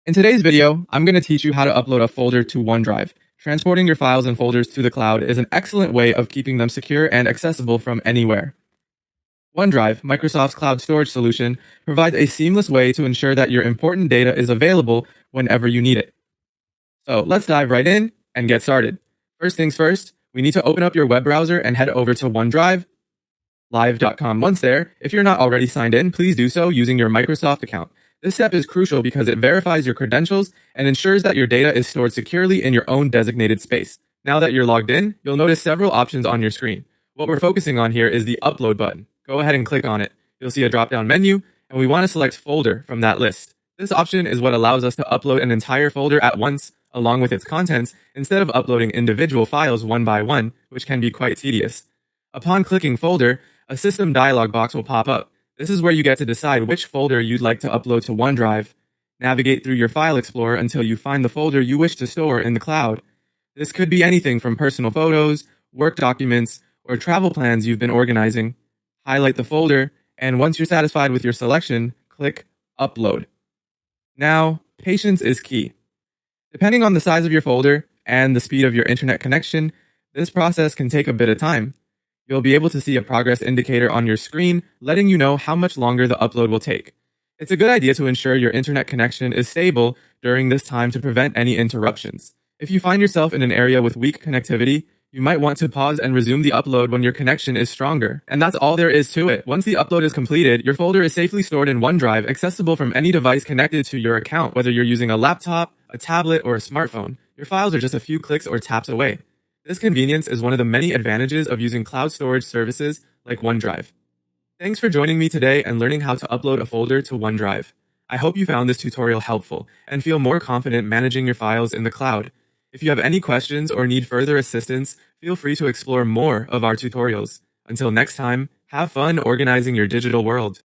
In today's video, I'm going to teach you how to upload a folder to OneDrive. Transporting your files and folders to the cloud is an excellent way of keeping them secure and accessible from anywhere. OneDrive, Microsoft's cloud storage solution, provides a seamless way to ensure that your important data is available whenever you need it. So let's dive right in and get started. First things first, we need to open up your web browser and head over to OneDrive live.com. Once there, if you're not already signed in, please do so using your Microsoft account. This step is crucial because it verifies your credentials and ensures that your data is stored securely in your own designated space. Now that you're logged in, you'll notice several options on your screen. What we're focusing on here is the Upload button. Go ahead and click on it. You'll see a drop-down menu, and we want to select Folder from that list. This option is what allows us to upload an entire folder at once, along with its contents, instead of uploading individual files one by one, which can be quite tedious. Upon clicking Folder, a system dialog box will pop up. This is where you get to decide which folder you'd like to upload to OneDrive. Navigate through your file explorer until you find the folder you wish to store in the cloud. This could be anything from personal photos, work documents, or travel plans you've been organizing. Highlight the folder, and once you're satisfied with your selection, click Upload. Now, patience is key. Depending on the size of your folder and the speed of your internet connection, this process can take a bit of time. You'll be able to see a progress indicator on your screen, letting you know how much longer the upload will take. It's a good idea to ensure your internet connection is stable during this time to prevent any interruptions. If you find yourself in an area with weak connectivity, you might want to pause and resume the upload when your connection is stronger. And that's all there is to it. Once the upload is completed, your folder is safely stored in OneDrive, accessible from any device connected to your account, whether you're using a laptop, a tablet, or a smartphone. Your files are just a few clicks or taps away. This convenience is one of the many advantages of using cloud storage services like OneDrive. Thanks for joining me today and learning how to upload a folder to OneDrive. I hope you found this tutorial helpful and feel more confident managing your files in the cloud. If you have any questions or need further assistance, feel free to explore more of our tutorials. Until next time, have fun organizing your digital world.